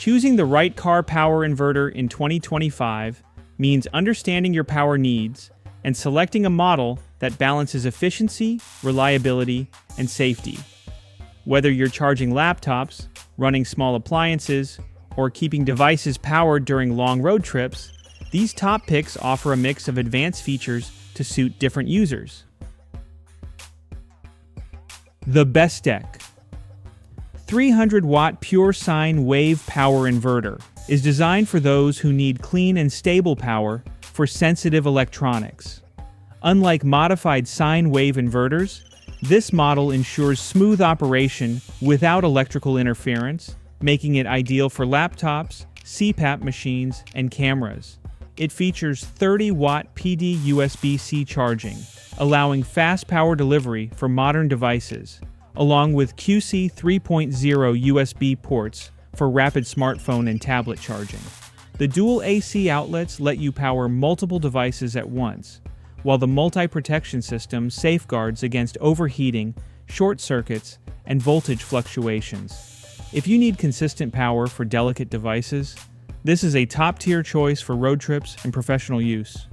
Choosing the right car power inverter in 2025 means understanding your power needs and selecting a model that balances efficiency, reliability, and safety. Whether you're charging laptops, running small appliances, or keeping devices powered during long road trips, these top picks offer a mix of advanced features to suit different users. The BESTEK 300-watt pure sine wave power inverter is designed for those who need clean and stable power for sensitive electronics. Unlike modified sine wave inverters, this model ensures smooth operation without electrical interference, making it ideal for laptops, CPAP machines, and cameras. It features 30-watt PD USB-C charging, allowing fast power delivery for modern devices, along with QC 3.0 USB ports for rapid smartphone and tablet charging. The dual AC outlets let you power multiple devices at once, while the multi-protection system safeguards against overheating, short circuits, and voltage fluctuations. If you need consistent power for delicate devices, this is a top-tier choice for road trips and professional use.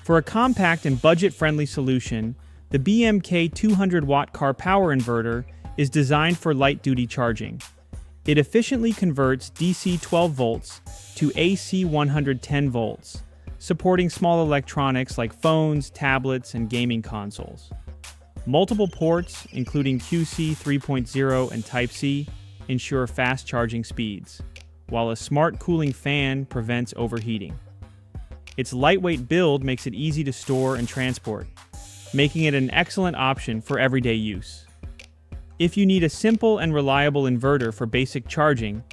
For a compact and budget-friendly solution, the BMK 200-watt car power inverter is designed for light-duty charging. It efficiently converts DC 12 volts to AC 110 volts, supporting small electronics like phones, tablets, and gaming consoles. Multiple ports, including QC 3.0 and Type-C, ensure fast charging speeds, while a smart cooling fan prevents overheating. Its lightweight build makes it easy to store and transport, making it an excellent option for everyday use. If you need a simple and reliable inverter for basic charging,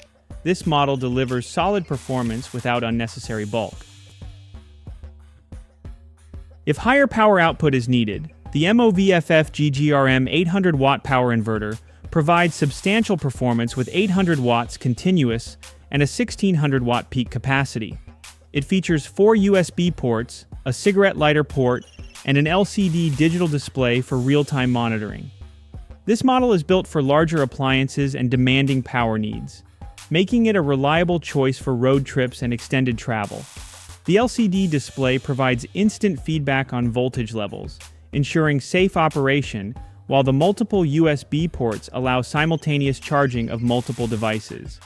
this model delivers solid performance without unnecessary bulk. If higher power output is needed, the MOVFFGGRM 800-watt power inverter provides substantial performance with 800 watts continuous and a 1600-watt peak capacity. It features 4 USB ports, a cigarette lighter port, and an LCD digital display for real-time monitoring. This model is built for larger appliances and demanding power needs, making it a reliable choice for road trips and extended travel. The LCD display provides instant feedback on voltage levels, ensuring safe operation, while the multiple USB ports allow simultaneous charging of multiple devices.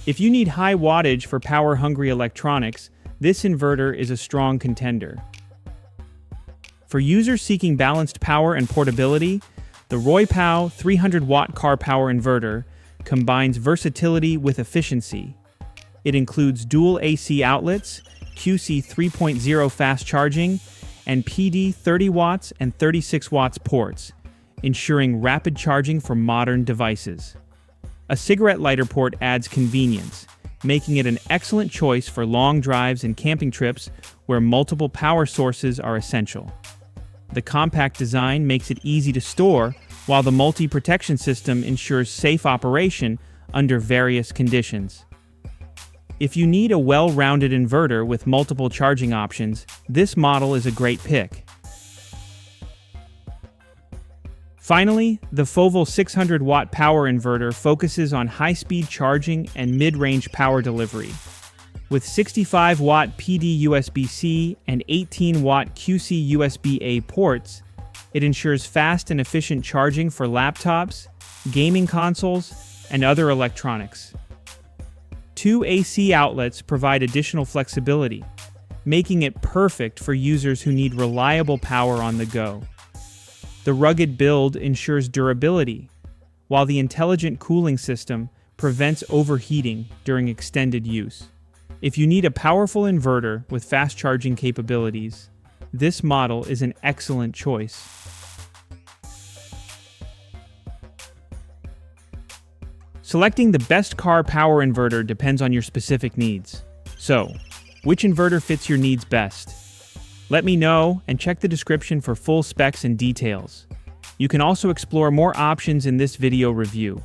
If you need high wattage for power-hungry electronics, this inverter is a strong contender. For users seeking balanced power and portability, the RoyPow 300-watt car power inverter combines versatility with efficiency. It includes dual AC outlets, QC 3.0 fast charging, and PD 30 watts and 36 watts ports, ensuring rapid charging for modern devices. A cigarette lighter port adds convenience, making it an excellent choice for long drives and camping trips where multiple power sources are essential. The compact design makes it easy to store, while the multi-protection system ensures safe operation under various conditions. If you need a well-rounded inverter with multiple charging options, this model is a great pick. Finally, the FOVAL 600-watt power inverter focuses on high-speed charging and mid-range power delivery. With 65-watt PD USB-C and 18-watt QC USB-A ports, it ensures fast and efficient charging for laptops, gaming consoles, and other electronics. 2 AC outlets provide additional flexibility, making it perfect for users who need reliable power on the go. The rugged build ensures durability, while the intelligent cooling system prevents overheating during extended use. If you need a powerful inverter with fast charging capabilities, this model is an excellent choice. Selecting the best car power inverter depends on your specific needs. So, which inverter fits your needs best? Let me know and check the description for full specs and details. You can also explore more options in this video review.